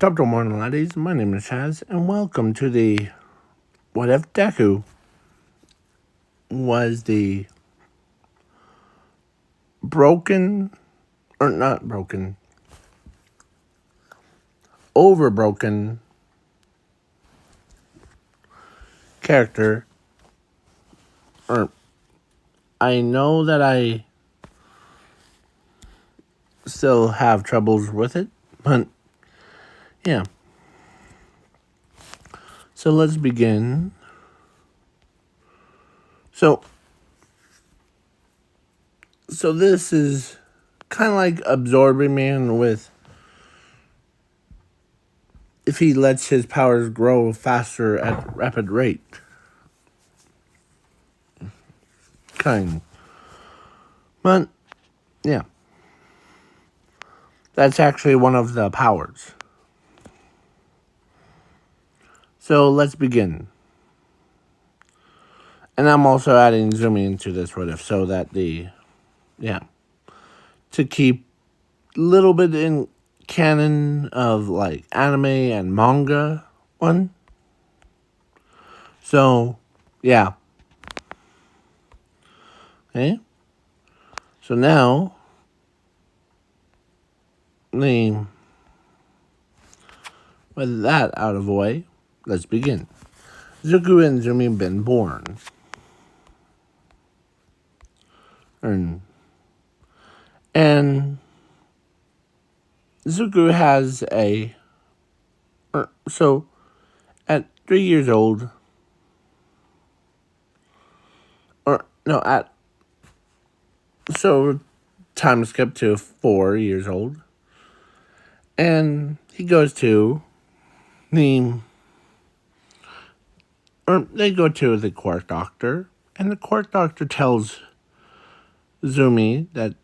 Top to morning, laddies. My name is Chaz, and welcome to the What If Deku was the broken, or not broken, overbroken character. Or I know that I still have troubles with it, but yeah. So let's begin. So this is kind of like absorbing man with if he lets his powers grow faster at rapid rate. Kind. But yeah. That's actually one of the powers. So let's begin. And I'm also adding zooming into this what if so that to keep a little bit in canon of like anime and manga one. So yeah. Okay. So now with that out of the way, let's begin. Zuko and Zumi have been born. And Zuko has so at 3 years old, so time skip to 4 years old, and he goes to they go to the court doctor, and the court doctor tells Zumi that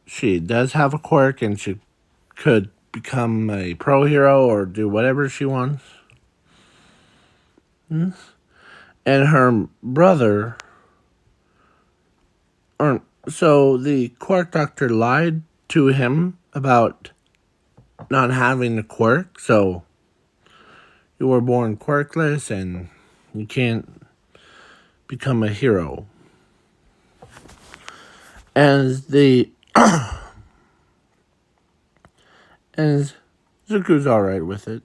she does have a quirk and she could become a pro hero or do whatever she wants. And her brother, so the quirk doctor lied to him about not having the quirk, so you were born quirkless and you can't become a hero. As Zuko's alright with it.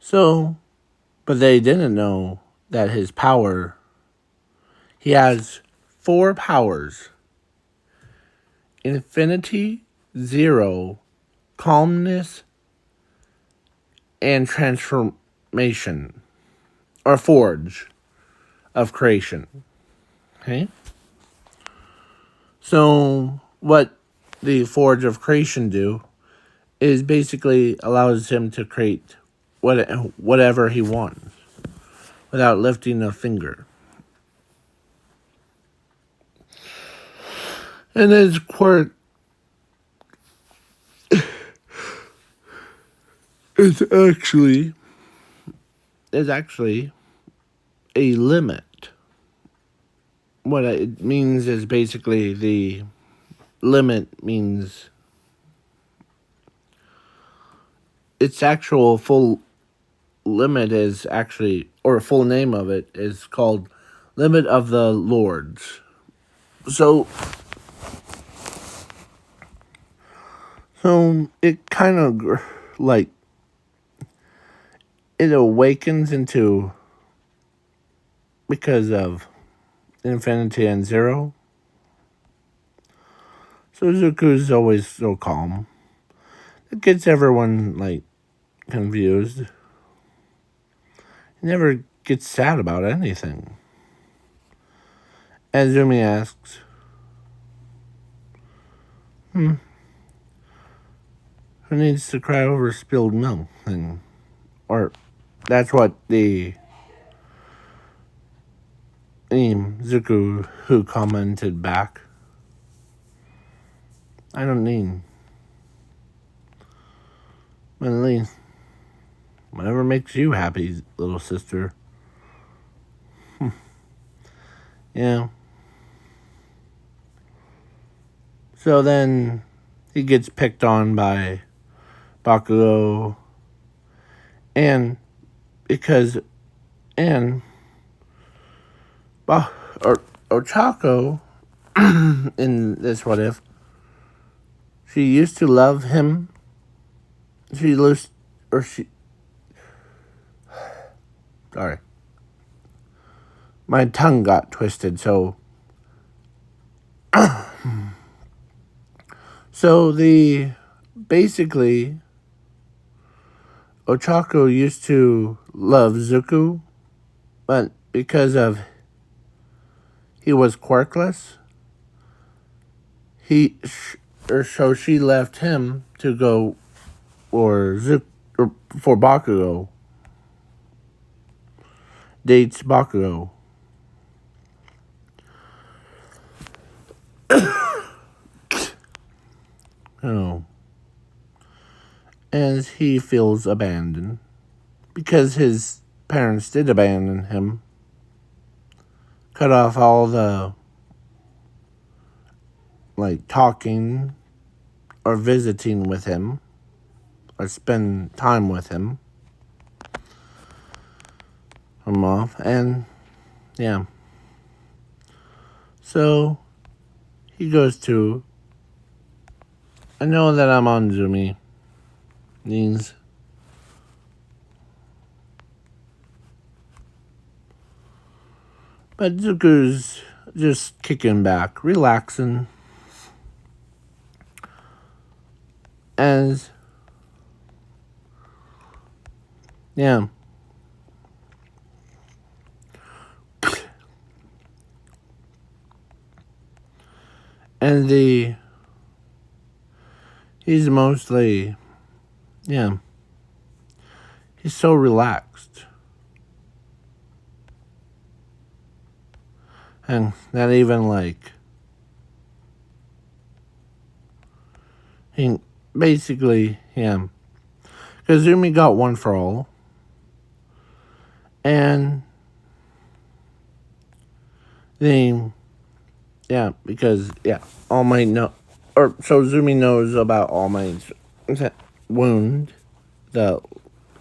So, but they didn't know that his power, he has 4 powers: infinity, zero, calmness, and transformation, or forge of creation. Okay? So, what the forge of creation do is basically allows him to create whatever he wants without lifting a finger. And his quirk is actually a limit. What it means is basically the limit means its actual full limit is actually, or full name of it is called Limit of the Lords. So it kind of like it awakens into because of infinity and zero. So Zuko's always so calm. It gets everyone like confused. He never gets sad about anything. And Zumi asks, who needs to cry over spilled milk? Or that's what the Zuko who commented back. I don't need. But at least, whatever makes you happy, little sister. Yeah. So then he gets picked on by Bakugo, and because and or Ochako in this what if she used to love him. She lost or she sorry. My tongue got twisted, so basically Ochako used to love Zuko, but because of he was quirkless, so she left him to go or for Bakugo. Dates Bakugo. Oh. As he feels abandoned because his parents did abandon him. Cut off all the talking or visiting with him or spend time with him. I'm off, and yeah. So he goes to. I know that I'm on Zoomy. Means. But Zuko's just kicking back, relaxing. As. Yeah. And he's mostly, yeah, he's so relaxed. And not even he basically, yeah. Because Zumi got one for all. And because, All Might know, or so Zumi knows about All Might's wound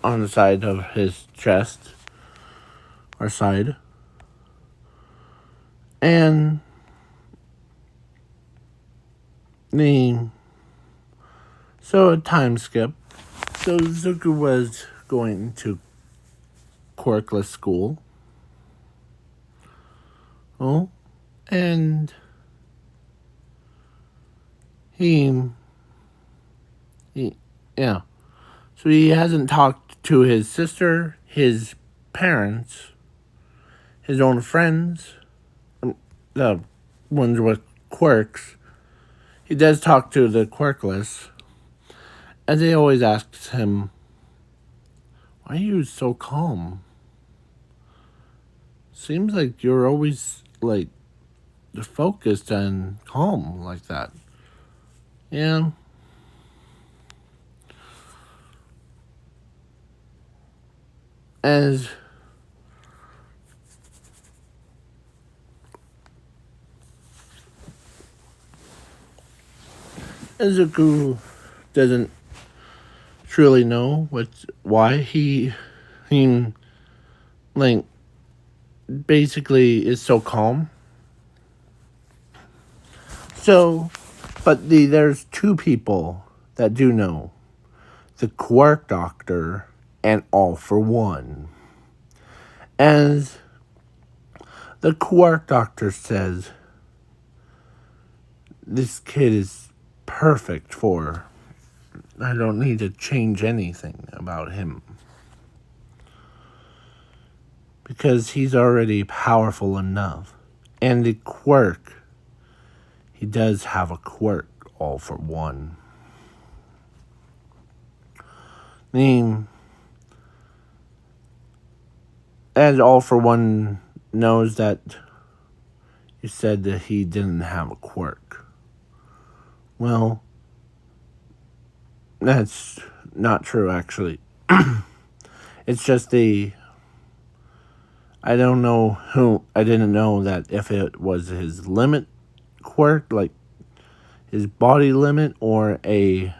on the side of his chest, or side. And so a time skip. So Zuko was going to quirkless school. Oh, and so he hasn't talked to his sister, his parents, his own friends, the ones with quirks. He does talk to the quirkless, and they always ask him, "Why are you so calm? Seems like you're always focused and calm like that." Yeah. As Zuko doesn't truly know why he basically is so calm. So, but there's two people that do know. The Quark Doctor and All for One. As the Quark Doctor says, this kid is perfect for. I don't need to change anything about him. Because he's already powerful enough. And the quirk, he does have a quirk, All for One. As All for One knows that you said that he didn't have a quirk. Well, that's not true, actually. It's just I don't know I didn't know that if it was his limit quirk, his body limit or a...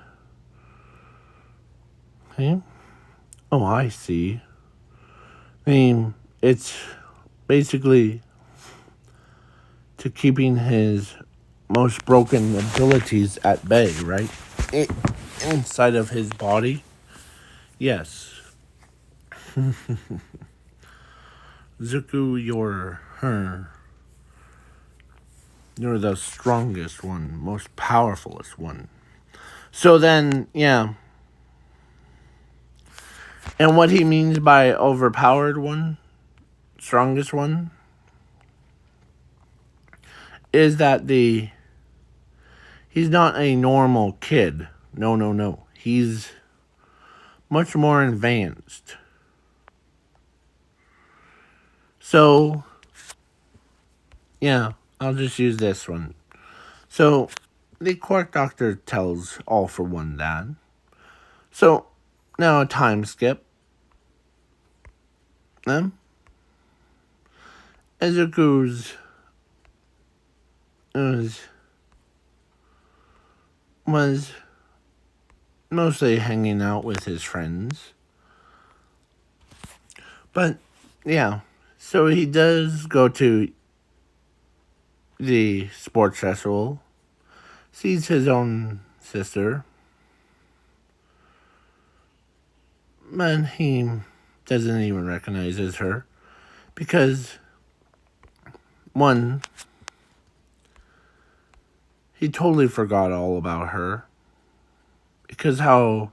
Okay. Oh, I see. I mean, it's basically to keeping his most broken abilities at bay, right? Inside of his body. Yes. Zuko, you're the strongest one, most powerfulest one. So then, yeah. And what he means by overpowered one, strongest one, is that he's not a normal kid. No, no, no. He's much more advanced. So, yeah, I'll just use this one. So, the Quark Doctor tells All for One that. So, now a time skip. Then, Izuku's was mostly hanging out with his friends. But, yeah, so he does go to the sports festival, sees his own sister, but he doesn't even recognize her because, one, he totally forgot all about her because how,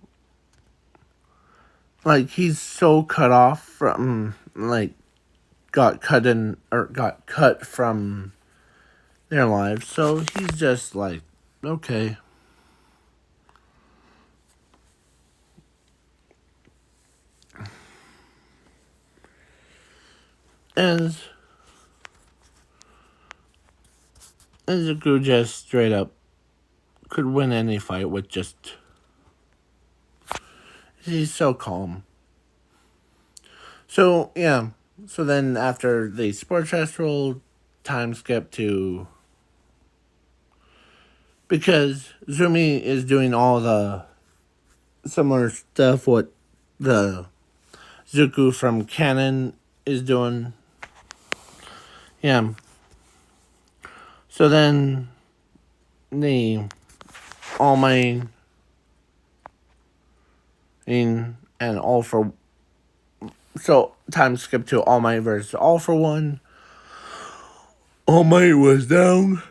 like, he's so cut off from, like, got cut from their lives, so he's just like, okay. As Izuku just straight up could win any fight with just... He's so calm. So, yeah. So then after the sports festival, time skip to... Because Zumi is doing all the similar stuff what the Zuko from Canon is doing. Yeah. So then the All Might and All for... So time skip to All Might versus All for One. All Might was down.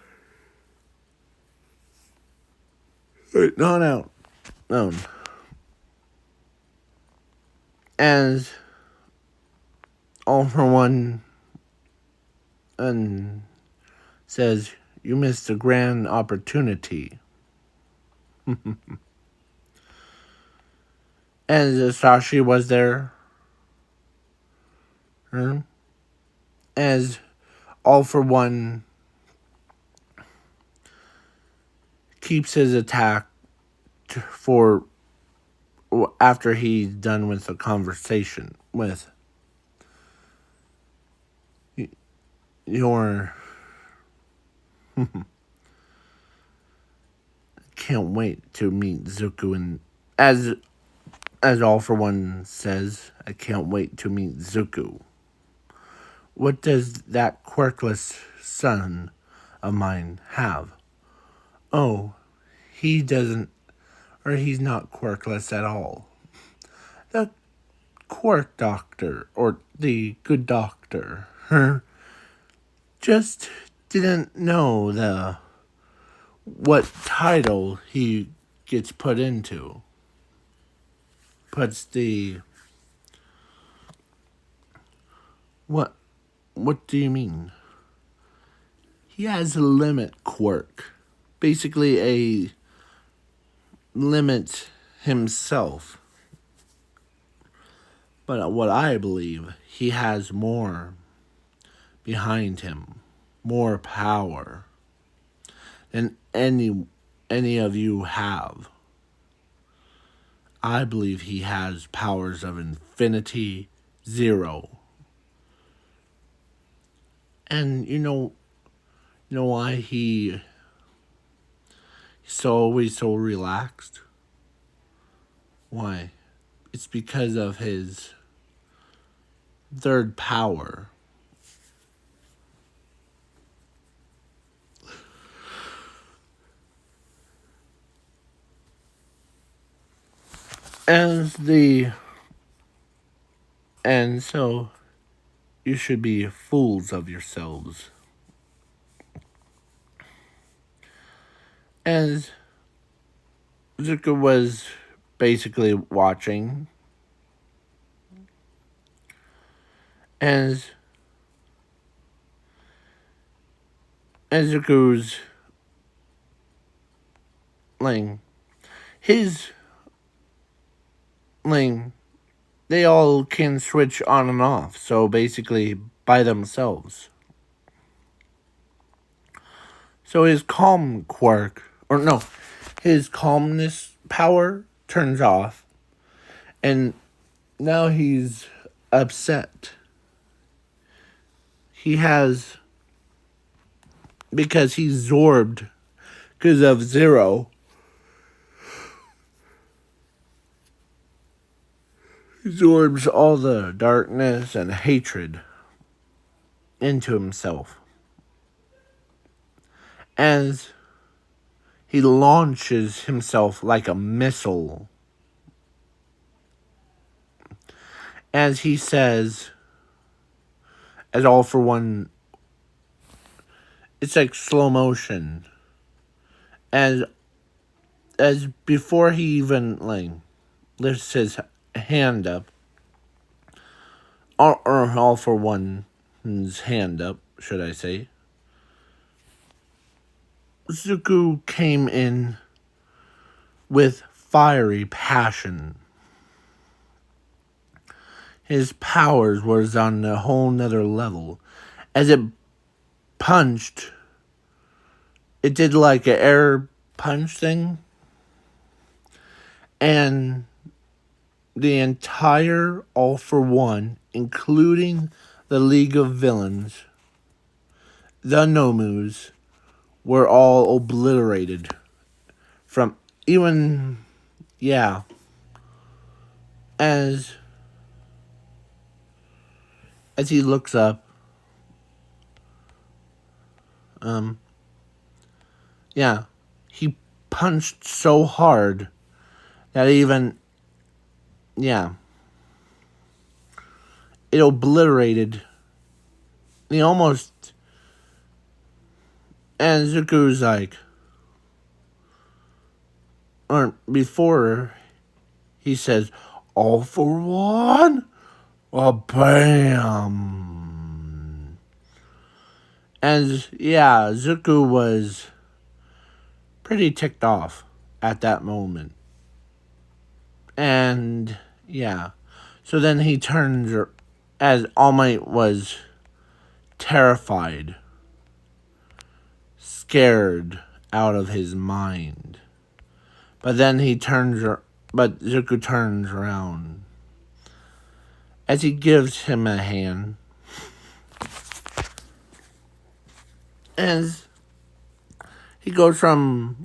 Not out. No. As All for One and says, you missed a grand opportunity. And Sashi was there. As All for One keeps his attack for after he's done with the conversation with your... Can't wait to meet Zuko, and as All for One says, I can't wait to meet Zuko. What does that quirkless son of mine have? Oh, he doesn't, or he's not quirkless at all. The Quark Doctor, or the Good Doctor, just didn't know what title he gets put into. Puts the... What do you mean? He has a limit quirk. Basically a limit himself. But what I believe, he has more behind him. More power than any of you have. I believe he has powers of infinity, zero. And you know why he He's always so relaxed. Why? It's because of his third power. And so you should be fools of yourselves. As Zuko was basically watching, as Zuko's his they all can switch on and off, so basically by themselves. So his calm quirk, or no, his calmness power turns off, and now he's upset. He has, because he's zorbed because of Zero. He absorbs all the darkness and hatred into himself. As he launches himself like a missile. As he says, as all for one, it's like slow motion. As before he even lifts his hand up, or all for one's hand up, should I say, Zuko came in with fiery passion. His powers was on a whole nother level. As it punched, it did like an air punch thing. And the entire All for One, including the League of Villains, the Nomus, were all obliterated. From even, as he looks up, he punched so hard that even, it obliterated. He almost, and Zuko's or before, he says, all for one? Bam! And Zuko was pretty ticked off at that moment. And so then he turns, as All Might was terrified, scared out of his mind. But then Zuko turns around as he gives him a hand. As he goes from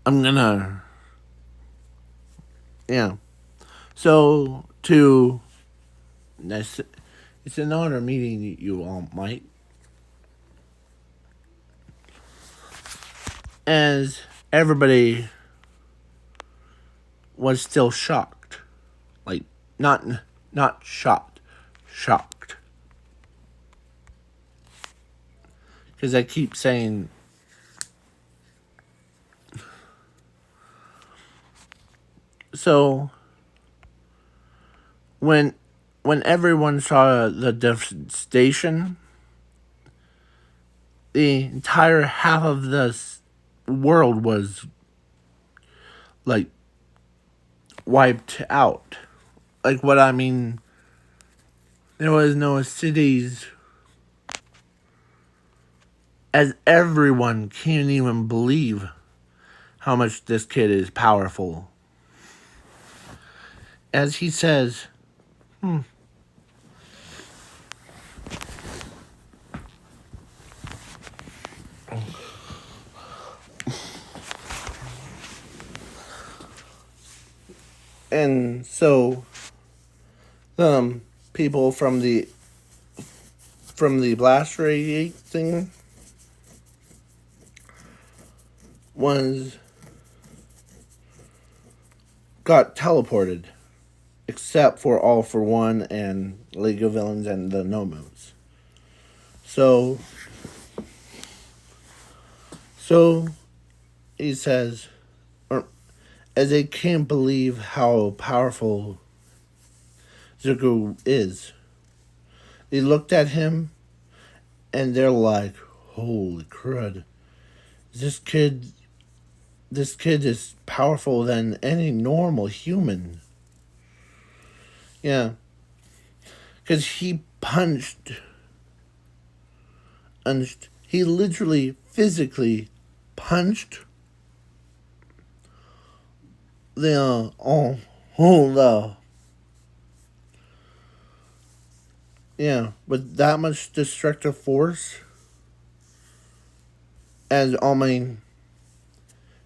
I'm gonna, so to, it's an honor meeting you, All Might. As everybody was still shocked. Not shocked. Shocked. Because I keep saying, so when everyone saw the devastation, the entire half of this world was wiped out. What I mean, there was no cities, as everyone can't even believe how much this kid is powerful. As he says, And so people from the blast radiate thing was got teleported, except for All For One and League of Villains and the Nomos. So he says, as they can't believe how powerful Zuko is. They looked at him and they're like, holy crud. This kid is powerful than any normal human. Yeah. Because he he literally physically punched the with that much destructive force. As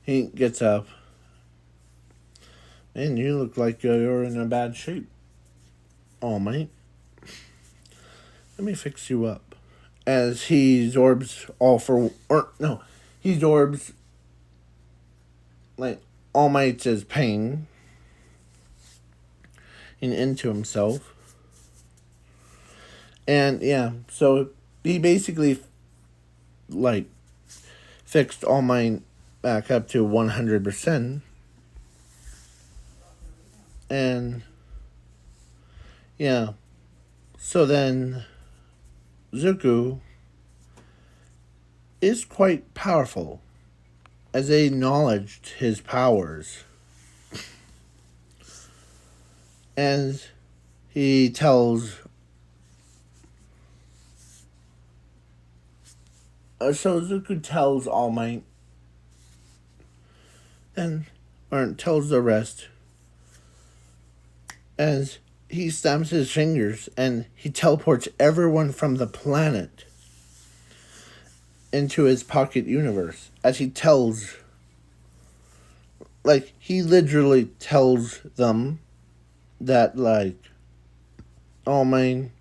he gets up. Man, you look like you're in a bad shape. All Might, let me fix you up. As he absorbs he absorbs like All Might's pain and into himself. And yeah, so he basically like fixed All Might back up to 100%. And yeah, so then Zuko is quite powerful as they acknowledged his powers. And he tells so Zuko tells All Might or tells the rest as he snaps his fingers and he teleports everyone from the planet into his pocket universe. As he tells, he literally tells them that, oh man.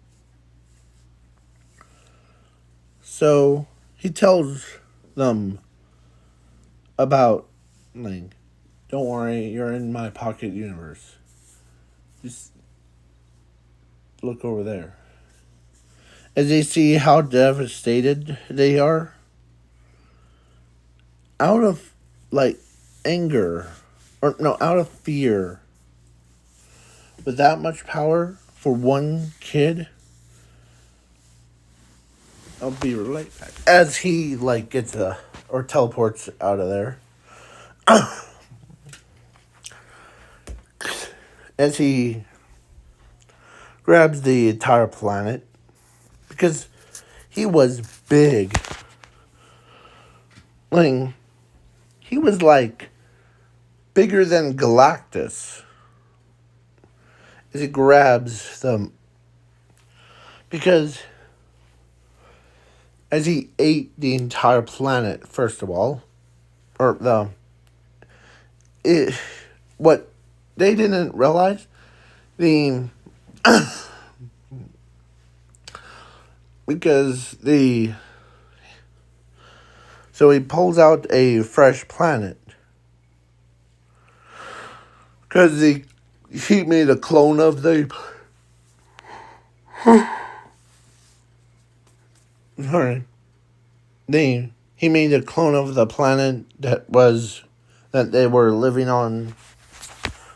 So he tells them about, don't worry, you're in my pocket universe. Just look over there. As they see how devastated they are, out of, anger, out of fear, with that much power for one kid, I'll be right back. As he, gets or teleports out of there. As he grabs the entire planet, because he was big. He was bigger than Galactus. As he grabs them, because as he ate the entire planet, first of all, what they didn't realize, so he pulls out a fresh planet. Because he made a clone of the... Sorry. He made a clone of the planet that they were living on.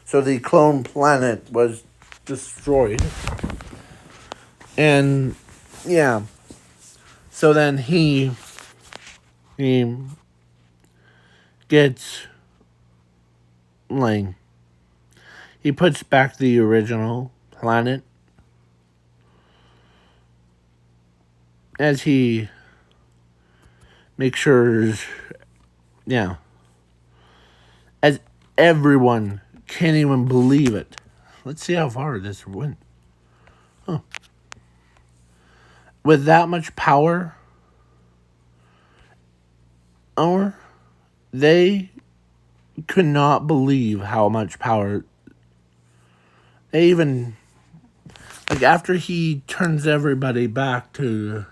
So the clone planet was destroyed. And, yeah. So then he gets, he puts back the original planet. As he makes sure, as everyone can't even believe it. Let's see how far this went. Huh. With that much power, they could not believe how much power They even, like, after he turns everybody back to,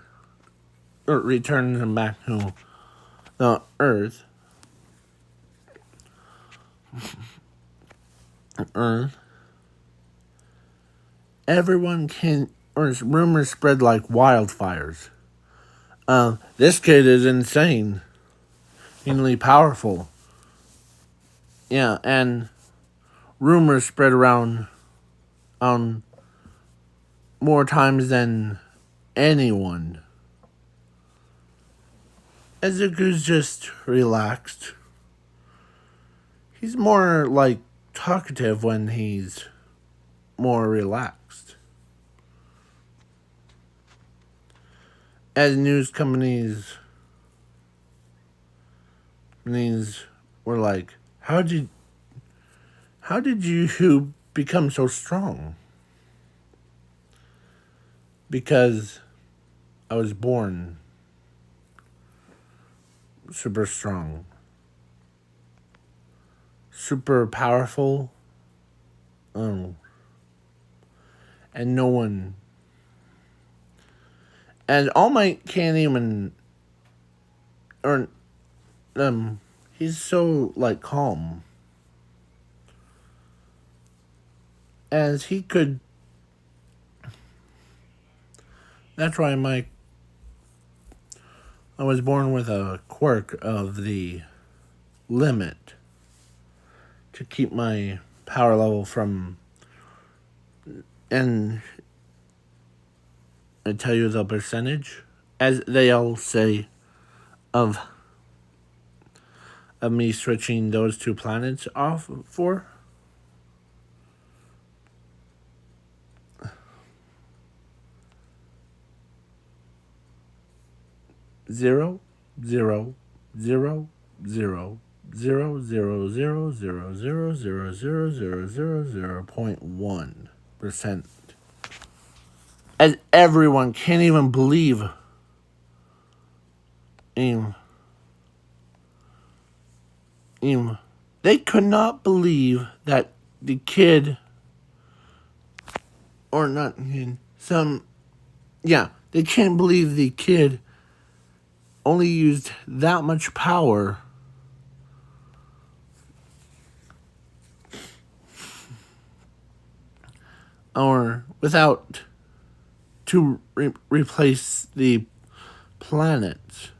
or returns them back to the Earth, everyone can, or rumors spread like wildfires. This kid is insanely powerful. Yeah, and rumors spread around more times than anyone. Ezuku's just relaxed. He's more like talkative when he's more relaxed. As news companies were like, how did you become so strong? Because I was born super strong, super powerful, and no one, and All Might can't even, or he's so like calm, as he could. That's why I was born with a quirk of the limit to keep my power level from, and I tell you the percentage, as they all say, of me switching those two planets off for. Zero, zero, zero, zero, 0.1%. As everyone can't even believe. They could not believe that the kid, or not they can't believe the kid only used that much power or without to replace the planets.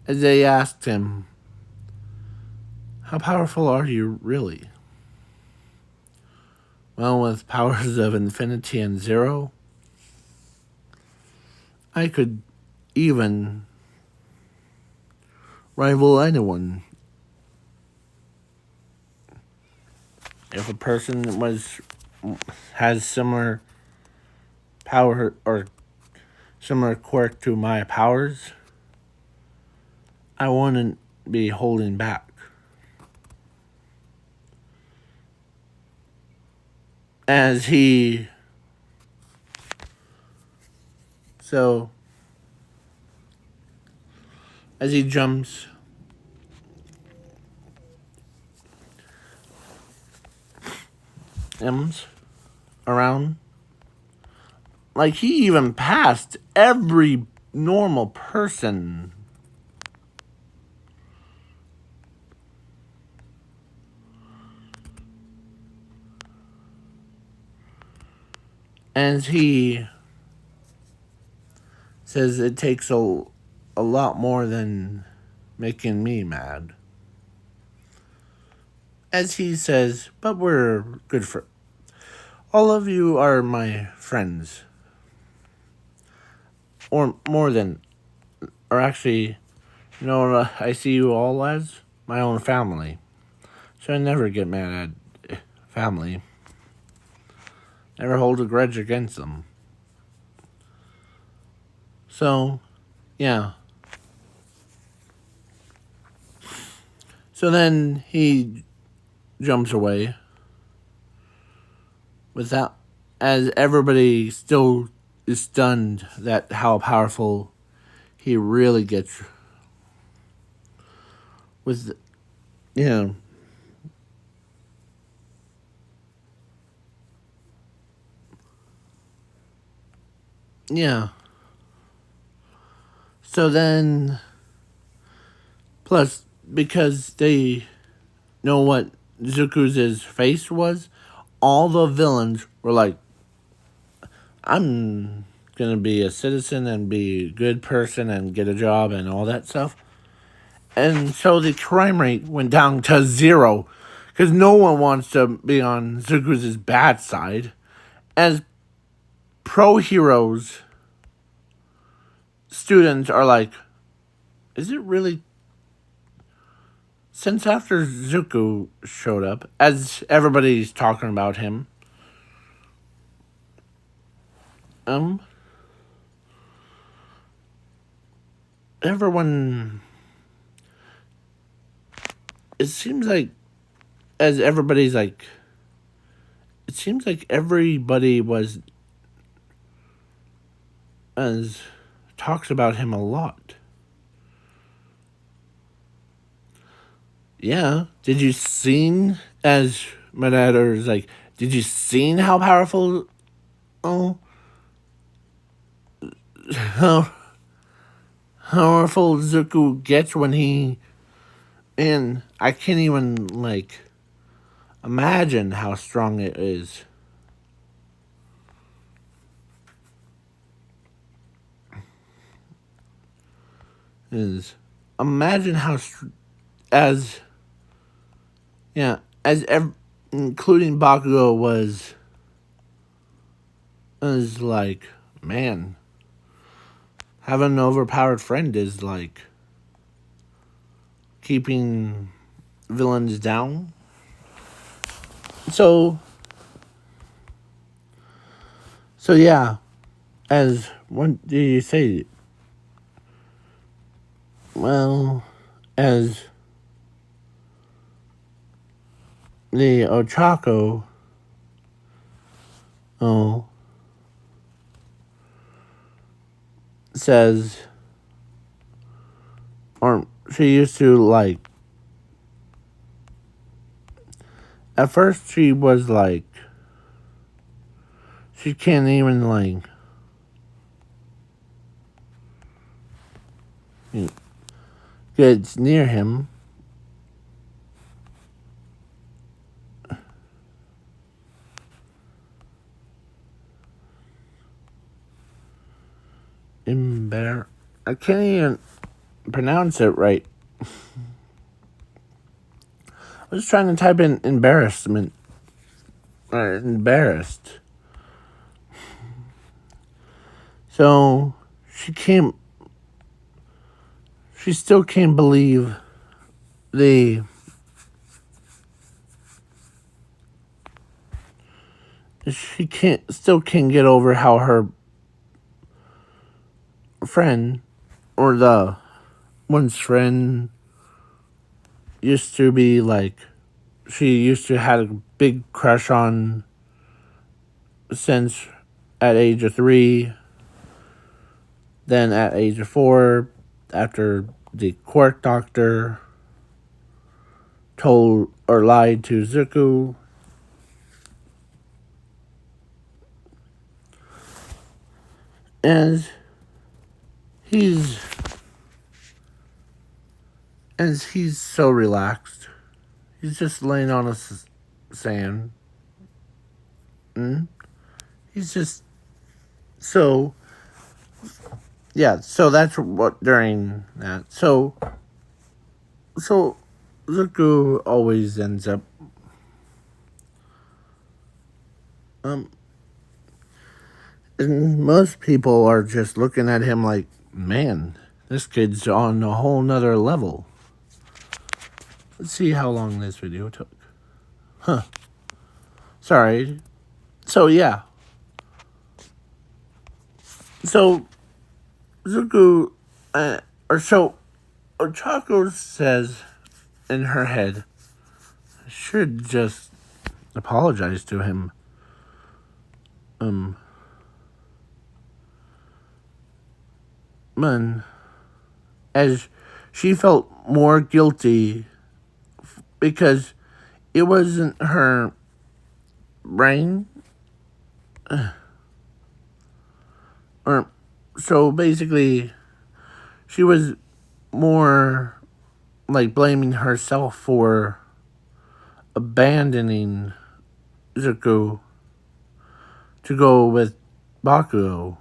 As they asked him, how powerful are you really? Well, with powers of infinity and zero, I could even rival anyone. If a person has similar power or similar quirk to my powers, I wouldn't be holding back. As he jumps around, like he even passed every normal person. As he says it takes a lot more than making me mad. As he says, but we're good for. All of you are my friends. Or more than. Or actually, I see you all as my own family. So I never get mad at family. Never hold a grudge against them. So, yeah. So then he jumps away without, as everybody still is stunned that how powerful he really gets with, Yeah. So then, plus, because they know what Zuku's face was, all the villains were like, I'm gonna be a citizen and be a good person and get a job and all that stuff. And so the crime rate went down to 0 because no one wants to be on Zuku's bad side. As pro heroes, students are like, is it really? Since after Zuko showed up, as everybody's talking about him, um, everyone, it seems like, as everybody's like, it seems like everybody was, as, talks about him a lot. Yeah, did you seen, as Manada's like, did you seen how powerful, oh, how powerful Zuko gets when he, and I can't even, like, imagine how strong it is. Is imagine how as yeah as including Bakugo was like, man, having an overpowered friend is like keeping villains down. So yeah, as what do you say? Well, as the Ochako, oh, says, or she used to like. At first, she was like, she can't even like get near him. I can't even pronounce it right. I was trying to type in embarrassment. Or embarrassed. So she still can't believe the, still can't get over how her friend, or the one's friend, used to be like, she used to had a big crush on since at age of 3, then at age of 4, after the quirk doctor told or lied to Zuko. As he's he's so relaxed. He's just laying on a sand. He's just so, yeah. So that's what during that. So Zuko always ends up and most people are just looking at him like, man, this kid's on a whole nother level. Let's see how long this video took. Sorry. So yeah. So Zuko, or so Ochako says in her head, I should just apologize to him. Man, as she felt more guilty because it wasn't her brain. or so basically, she was more like blaming herself for abandoning Zuko to go with Bakugo.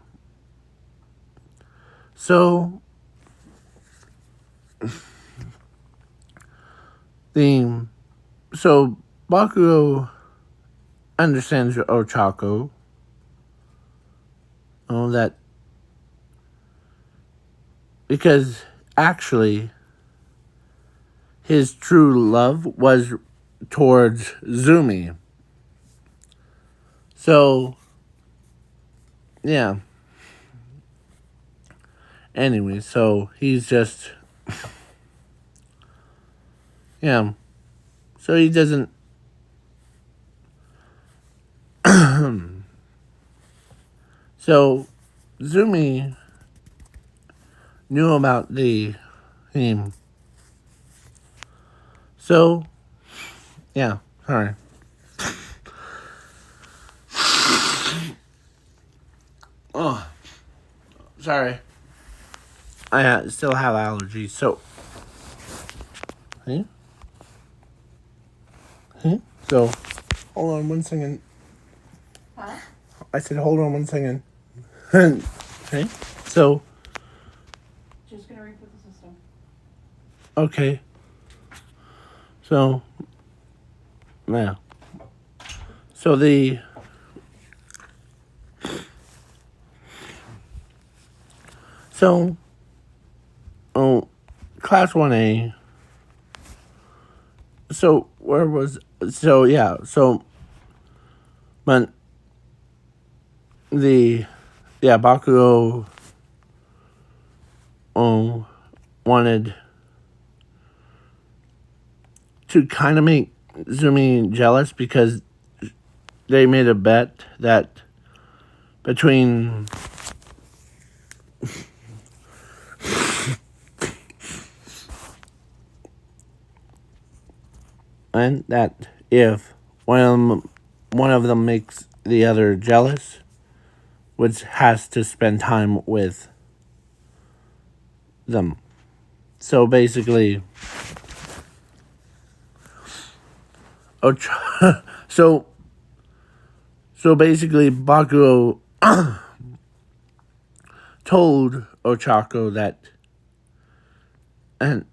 So the so Bakugo understands Ochako. Oh, that because actually his true love was towards Zumi. So yeah. Anyway, so he's just yeah. So he doesn't so Zumi knew about the theme. So yeah, sorry. Oh, sorry. I still have allergies. So, hey, so hold on one second. Huh? I said hold on one second. Okay, so Just gonna reboot the system. okay, so yeah, so so oh, class 1A. So where was so yeah so but the yeah Bakugo wanted to kind of make Zumi jealous because they made a bet that between and that if one of them makes the other jealous, which has to spend time with them. So basically, so basically, Bakugo told Ochako that, and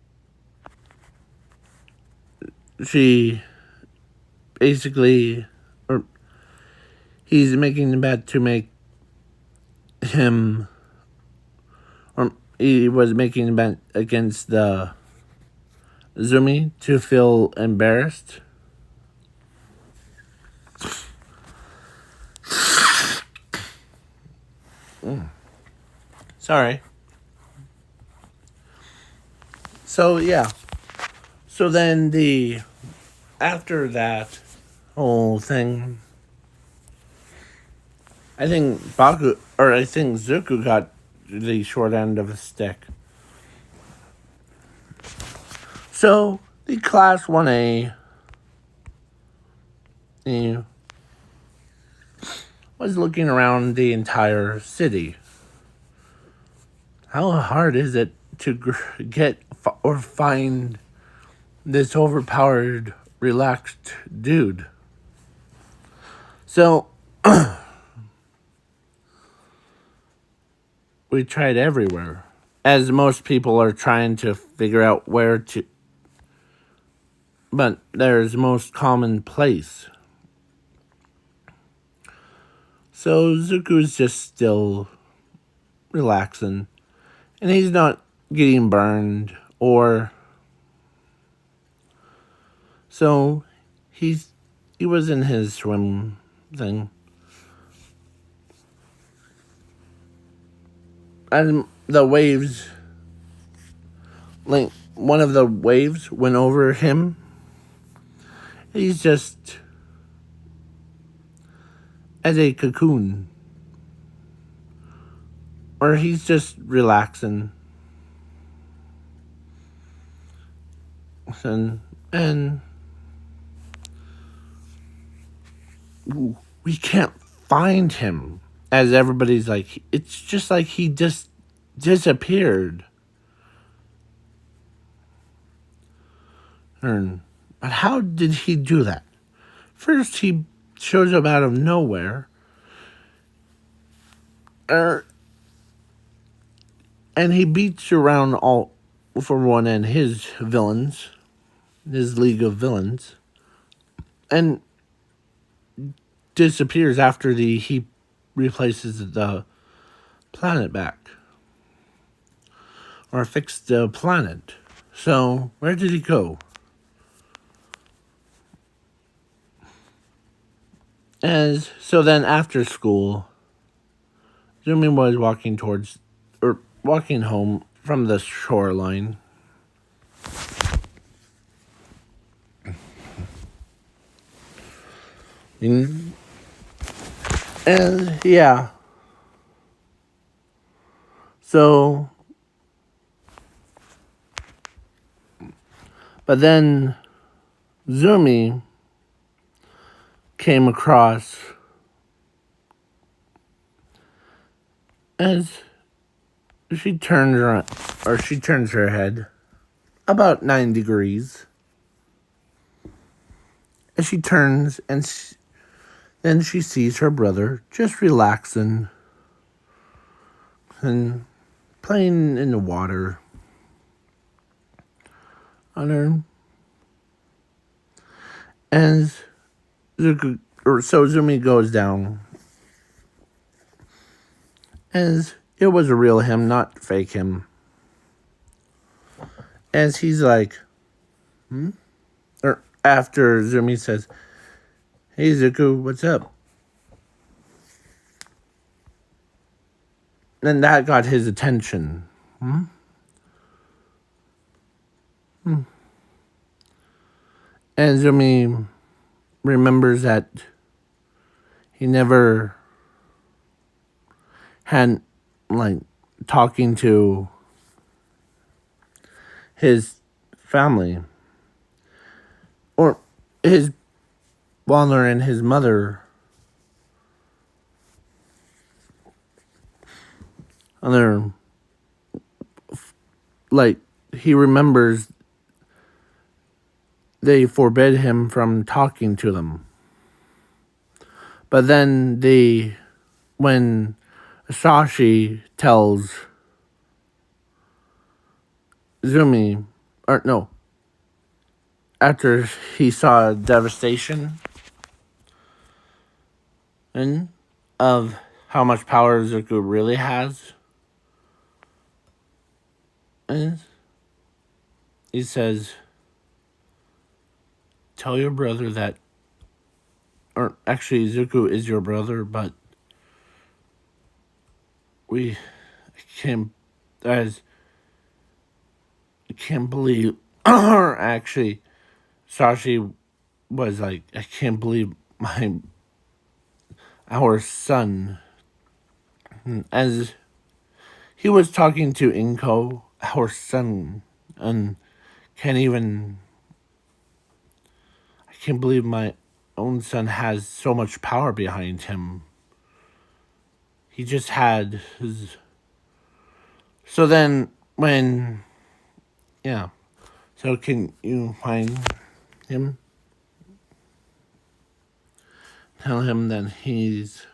she basically, or he's making the bet to make him, or he was making the bet against the Zumi to feel embarrassed. Sorry. So yeah. So then after that whole thing, I think Zuko got the short end of the stick. So the class 1A was looking around the entire city. How hard is it to get or find this overpowered, relaxed dude? So we tried everywhere, as most people are trying to figure out where to. But there's most common place. So Zuko's just still relaxing, and he's not getting burned or. So he was in his swim thing. And the waves, like one of the waves went over him. He's just as a cocoon. Or he's just relaxing. And ooh, we can't find him. as everybody's like, it's just like he just disappeared. But how did he do that? First, he shows up out of nowhere. And he beats around all, for one, and his villains, his league of villains, and disappears after he replaces the planet back. Or fixed the planet. So, where did he go? So then after school, Zumi was walking home from the shoreline. And yeah. So, but then Zumi came across as she turns her head about 9 degrees. As she turns, and then she sees her brother just relaxing and playing in the water on her. And so Zumi goes down. As it was a real him, not fake him. As he's like, Or after Zumi says, "Hey Zuko, what's up?" And that got his attention. And Zumi remembers that he never had, like, talking to his family. Or his father and his mother. Like, he remembers they forbid him from talking to them. But then when Sashi tells Zumi, or no, after he saw devastation and of how much power Zuko really has, and he says, "Tell your brother that," or actually Zuko is your brother, but I can't believe, or actually, Sashi was like, "I can't believe our son," as he was talking to Inko, our son, and I can't believe my own son has so much power behind him. He just had his. So then, yeah. So can you find him? Tell him that he's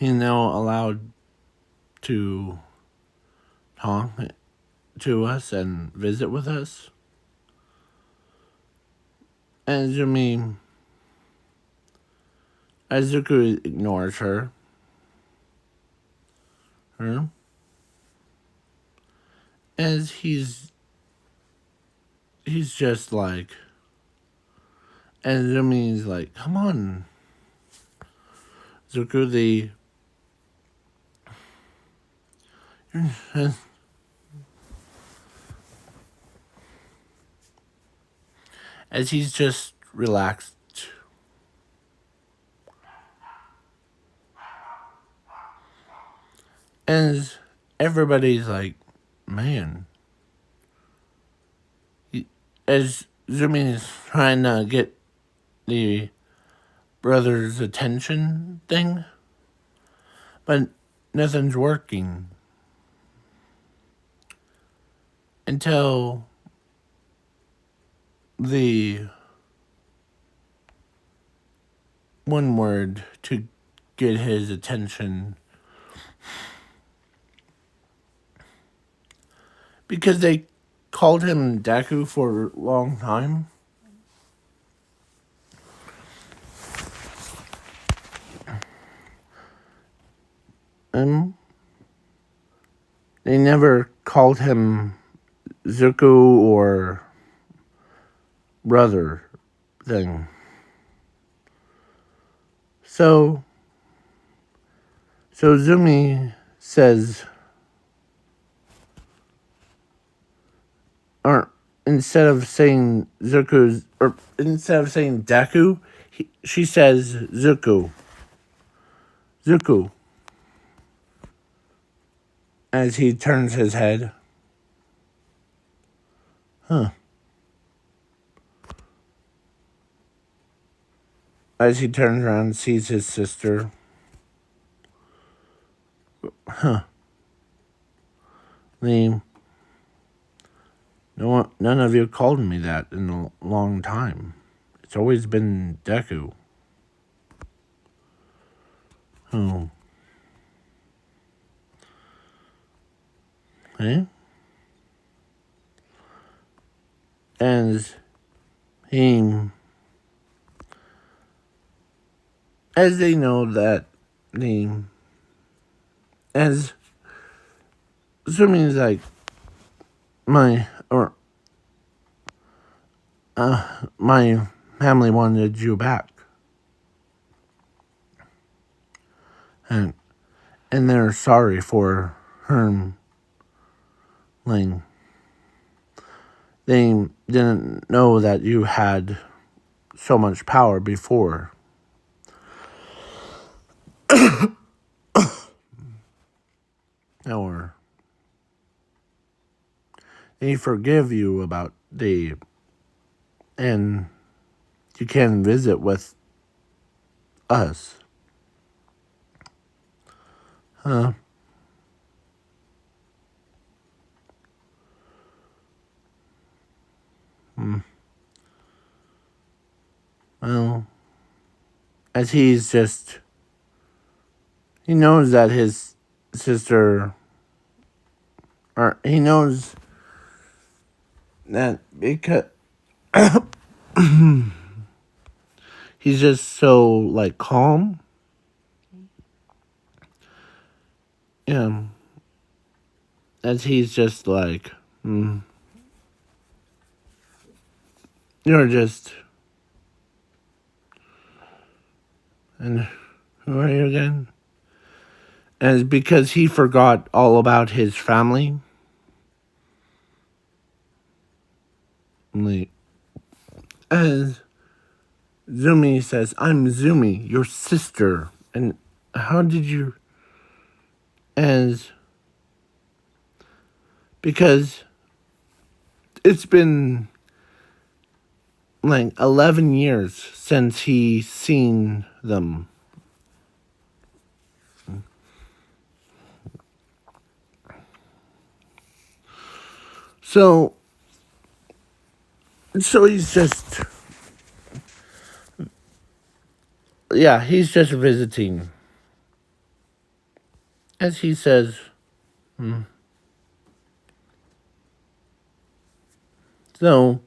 now allowed to talk to us and visit with us. And Zuko ignores her. As he's just like, and Zumi's like, "Come on, Zuko, as he's just relaxed. As everybody's like, man. As Zumi is trying to get the brother's attention thing, but nothing's working until the one word to get his attention, because they called him Deku for a long time. And they never called him Zuko or brother thing. So Zumi says, or instead of saying Zuko's, or instead of saying Deku, she says Zuko. Zuko. As he turns his head. Huh. As he turns around and sees his sister. Huh. None of you called me that in a long time. It's always been Deku. Oh. Eh? And as they know that as Zumi's like, my family wanted you back. And they're sorry for Herm Ling. They didn't know that you had so much power before. Or they forgive you about and you can visit with us. Huh? Well, as he knows that his sister, or he knows that because he's just so like calm. Yeah. As he's just like, you're just, and who are you again? And it's because he forgot all about his family. As Zumi says, I'm Zumi, your sister. And how did you... As... Because it's been like 11 years since he seen them. So he's just... Yeah, he's just visiting. As he says... So,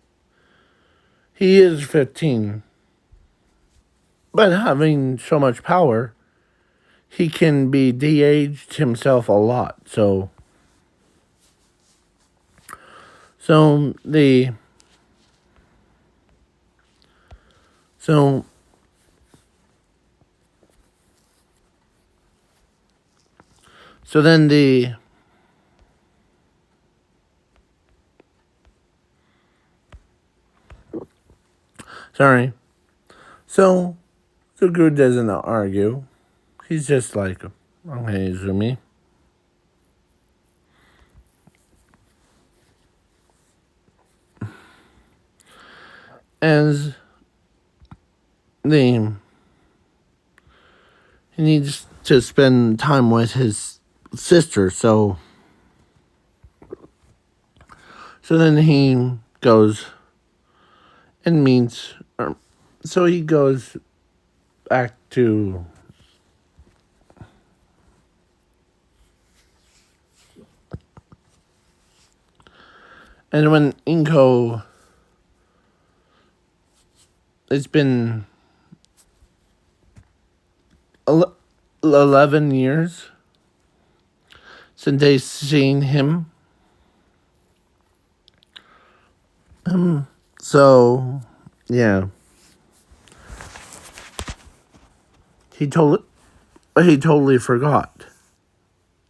he is 15. But having so much power, he can be de-aged himself a lot. So then sorry. So the guru doesn't argue. He's just like, okay, Zumi. As he needs to spend time with his sister. So then he goes and meets. So he goes back to. And when Inko, it's been 11 years since they seen him. So, yeah. He totally forgot.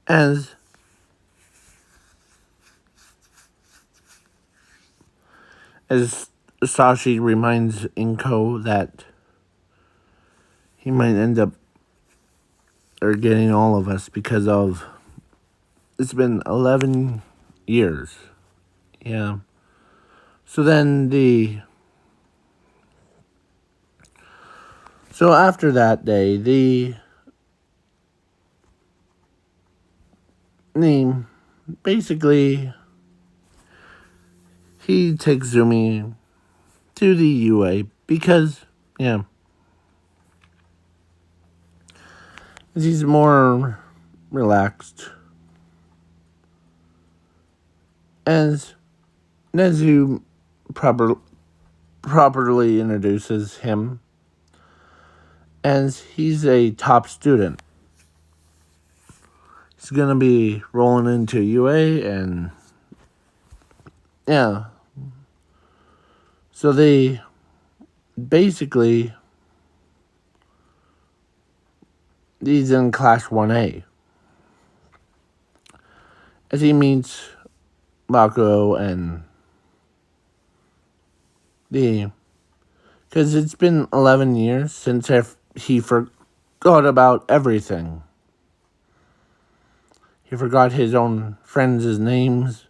As Sashi reminds Inko that he might end up getting all of us because of it's been 11 years. Yeah. So after that day, the basically he takes Zumi to the UA because he's more relaxed. As Nezu properly introduces him as he's a top student. He's going to be rolling into UA and yeah. So they basically, he's in Class 1A. As he meets Bakugo and because it's been 11 years since he forgot about everything. He forgot his own friends' names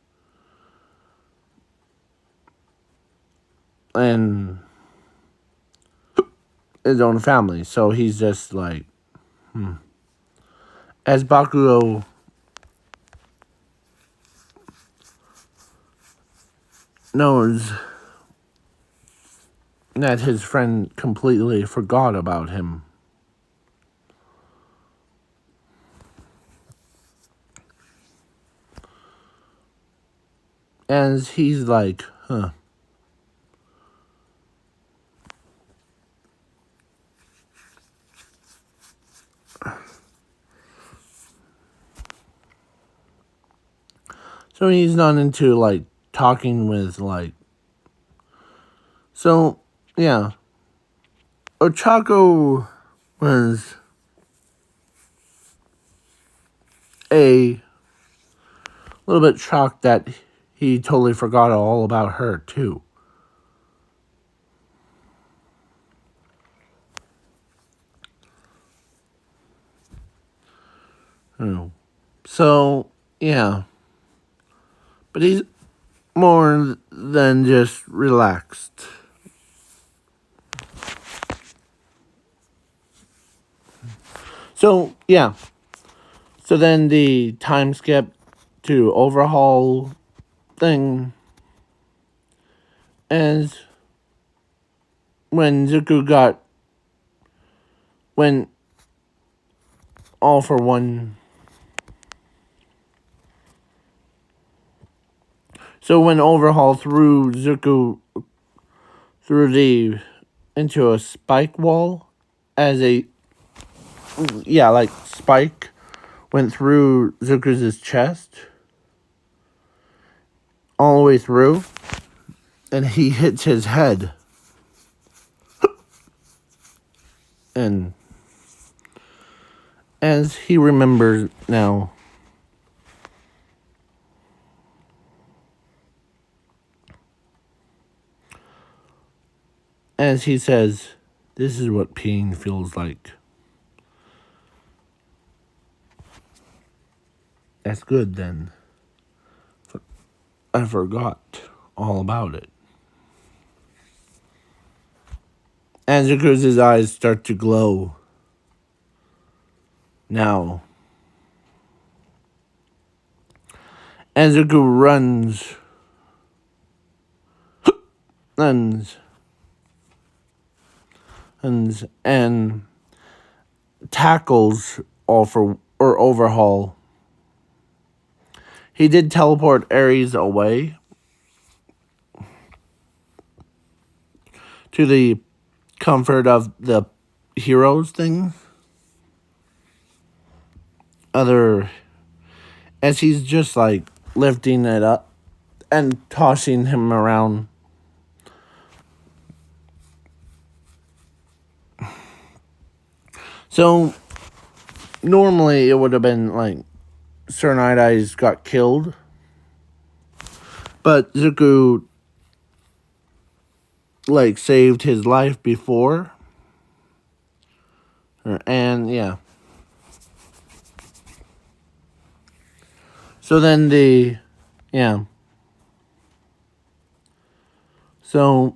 and his own family. So he's just like, As Bakugo knows that his friend completely forgot about him. As he's like, So he's not into, like, talking with, like... So, yeah. Ochako was a little bit shocked that he totally forgot all about her, too. So, yeah. But he's more than just relaxed. So, yeah. So then the time skip to overhaul thing is when Zuko went all for one. So when overhaul threw Zuko into a spike wall as like spike went through Zuko's chest all the way through and he hits his head. And as he remembers now, as he says, this is what pain feels like. That's good then. I forgot all about it. And Zuko's eyes start to glow. Now, Ezuku runs, and tackles overhaul. He did teleport Ares away to the comfort of the heroes thing. As he's just like lifting it up and tossing him around. So normally it would have been like Sir Night Eyes got killed, but Zuko like saved his life before, and yeah. So then yeah. So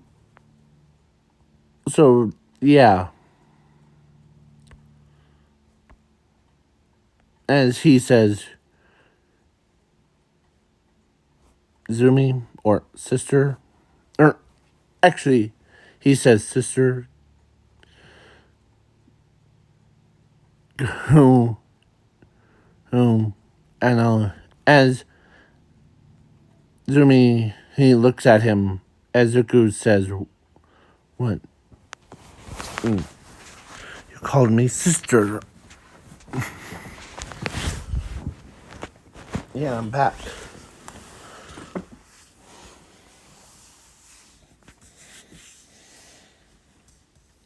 yeah. As he says, Zumi or sister, or actually, he says sister. Who, and as Zumi, he looks at him. As Zuko says, "What? You called me sister." Yeah, I'm back.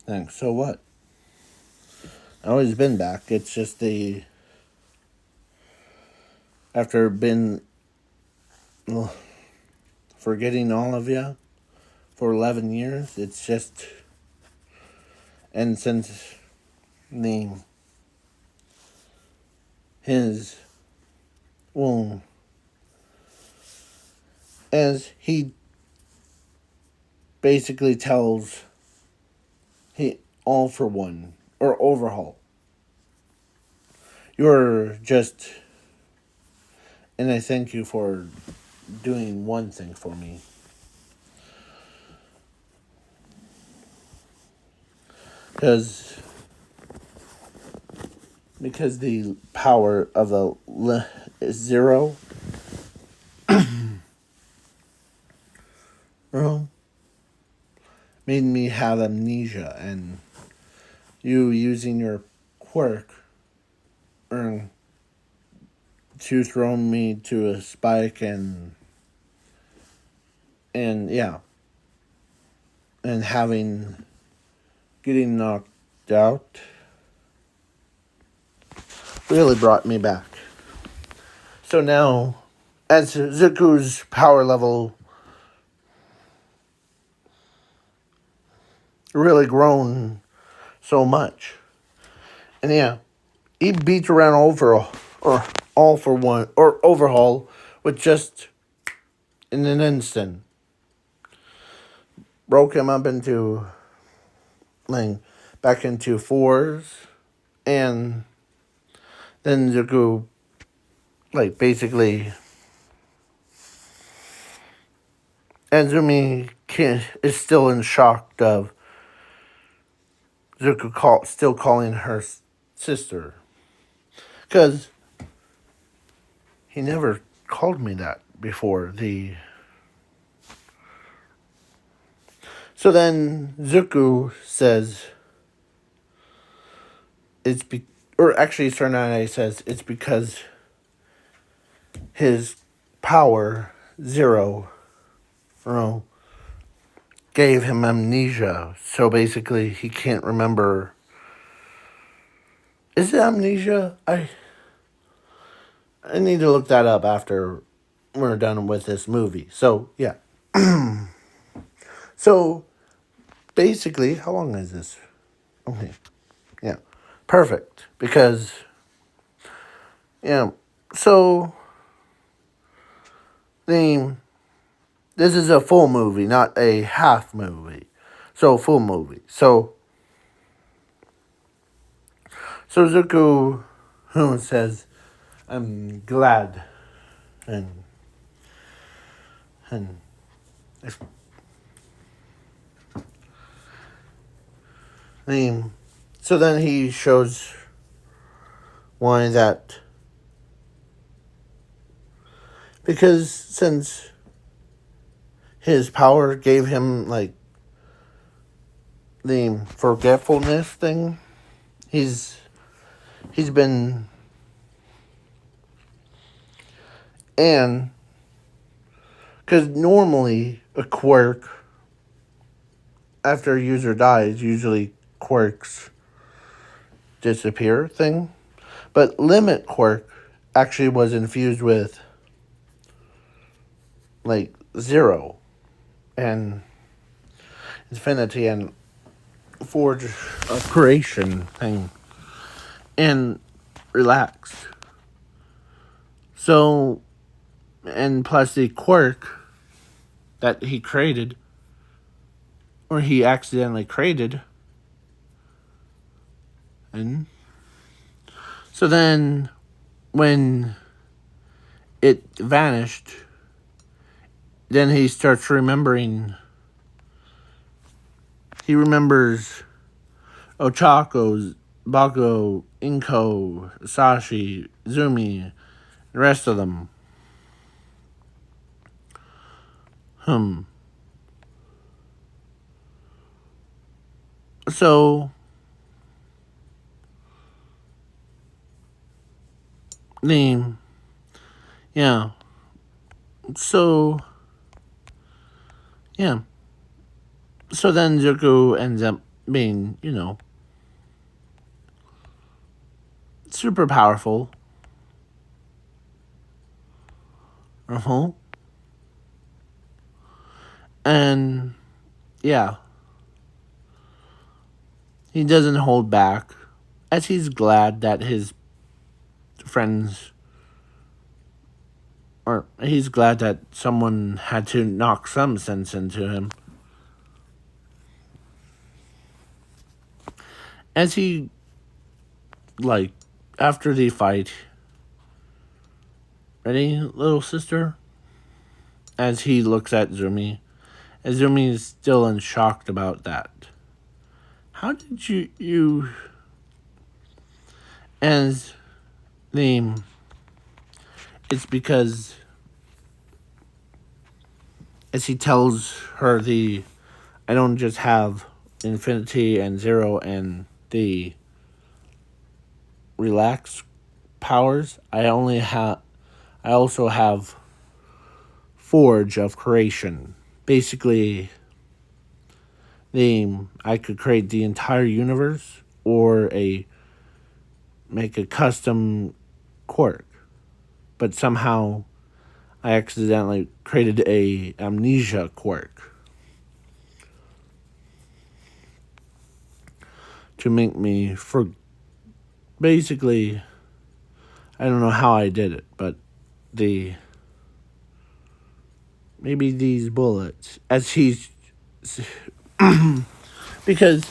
Thanks. So what? I've always been back. It's just after been forgetting all of you for 11 years. It's just, and since his, well, as he basically tells he all for one or overhaul. You're just, and I thank you for doing one thing for me. Because the power of the zero made me have amnesia, and you using your quirk to throw me to a spike and yeah, and getting knocked out really brought me back. So now, as Zuko's power level really grown so much, and yeah, he beats around all for one or overhaul with just in an instant. Broke him up into like back into fours, and then Zuko like basically Azumi is still in shock of Zuko still calling her sister, because he never called me that before. So then Zuko says or actually Sarnane says it's because his power zero, gave him amnesia. So basically, he can't remember. Is it amnesia? I need to look that up after we're done with this movie. So yeah. So basically, how long is this? Okay, yeah, perfect. Because yeah, so this is a full movie, not a half movie. So full movie. So Zuko who says, "I'm glad," and and if, so then he shows why that, because since his power gave him like the forgetfulness thing, he's been, and because normally a quirk after a user dies, usually quirks disappear thing, but limit quirk actually was infused with like zero and infinity and forge a creation thing and relax. So, and plus the quirk that he created, or he accidentally created, and so then when it vanished, then he starts remembering. He remembers Ochako, Bago, Inko, Sashi, Zumi, the rest of them. So, name, yeah. So, yeah. So then Zuko ends up being, super powerful. Uh-huh. And, yeah. He doesn't hold back, as he's glad that his friends, or he's glad that someone had to knock some sense into him. As he, like, after the fight, ready, little sister? As he looks at Zumi, as Zumi is still in shock about that. How did you, as the, it's because, as he tells her I don't just have infinity and zero and the relax powers, I also have forge of creation. Basically, I could create the entire universe or make a custom quirk, but somehow I accidentally created a amnesia quirk to make me basically, I don't know how I did it, but maybe these bullets, as he's because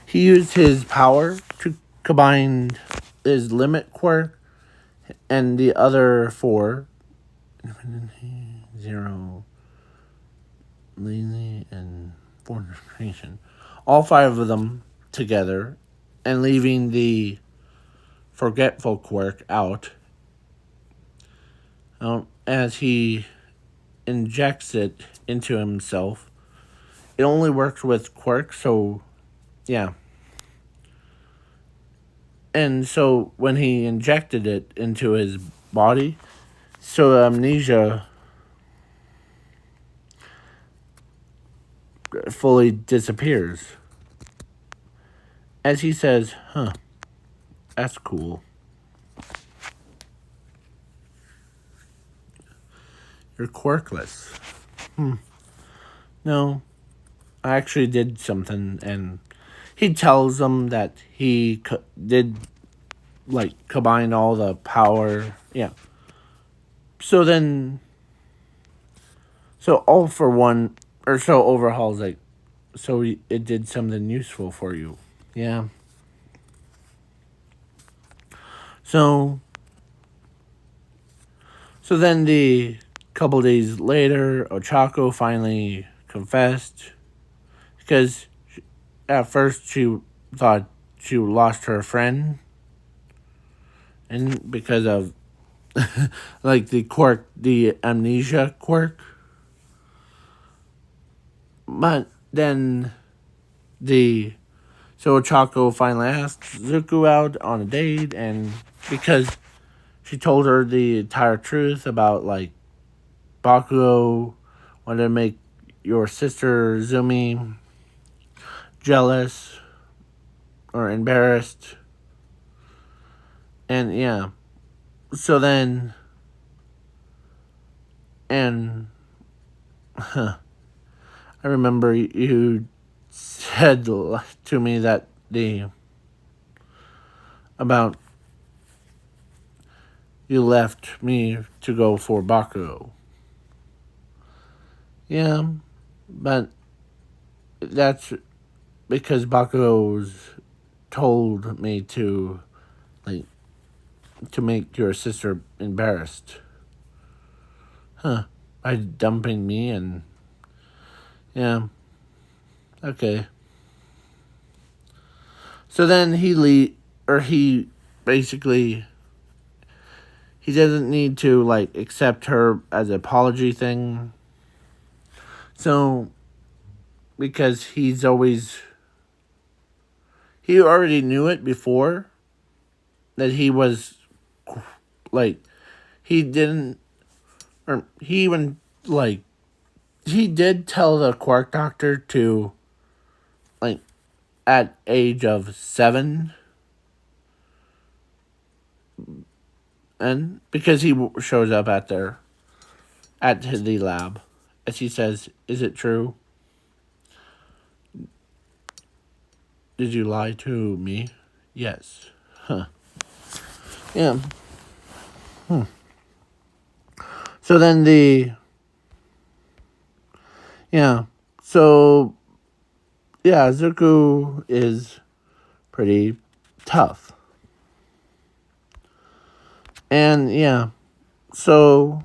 he used his power to combine his limit quirk and the other four, zero, lazy, and fornication, all five of them together, and leaving the forgetful quirk out. As he injects it into himself, it only works with quirks, so yeah. And so when he injected it into his body, so amnesia fully disappears. As he says, "Huh, that's cool. You're quirkless." No, I actually did something, and he tells them that he did, like, combine all the power. Yeah. So then, so all for one, or so Overhaul's like, so it did something useful for you. Yeah. So then the couple days later, Ochako finally confessed because at first she thought she lost her friend, and because of like the quirk, the amnesia quirk. But then so Ochako finally asked Zuko out on a date, and because she told her the entire truth about like Bakugo wanted to make your sister Zumi jealous or embarrassed. And yeah. So then and I remember you said to me that about you left me to go for Bakugo. Yeah, but that's because Bakugo's told me to make your sister embarrassed. By dumping me and yeah. Okay. So then he basically he doesn't need to like accept her as an apology thing. So because he already knew it before that he was like he didn't or he even like he did tell the Quark Doctor to like at age of 7 and because he shows up at the lab as he says, "Is it true? Did you lie to me?" Yes. Yeah. So then so Zuko is pretty tough. And so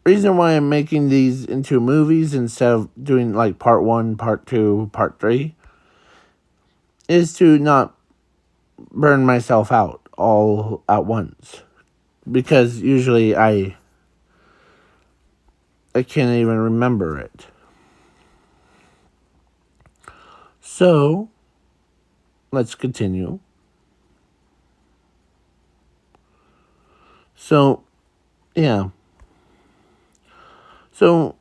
reason why I'm making these into movies instead of doing like part 1, part 2, part 3 is to not burn myself out all at once. Because usually I can't even remember it. So, let's continue. So, yeah. So,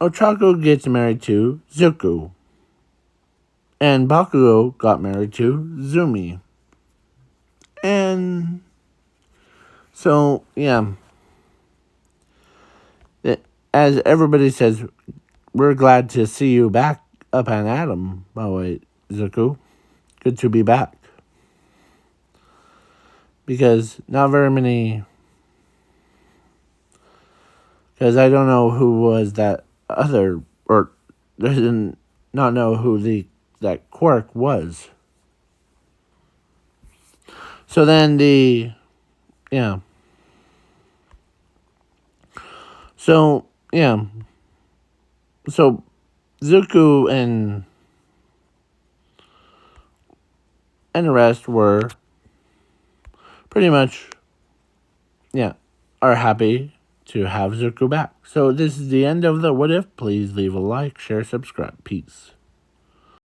Ochako gets married to Zuko. And Bakugo got married to Zumi. And so, yeah. As everybody says, we're glad to see you back up on Adam, by the way, Zuko. Good to be back. Because not very many... Because I don't know who was that other... Or didn't not know who that Quark was. So then yeah. So, yeah. So, Zuko and the rest were pretty much, are happy to have Zuko back. So, this is the end of the What If. Please leave a like, share, subscribe. Peace.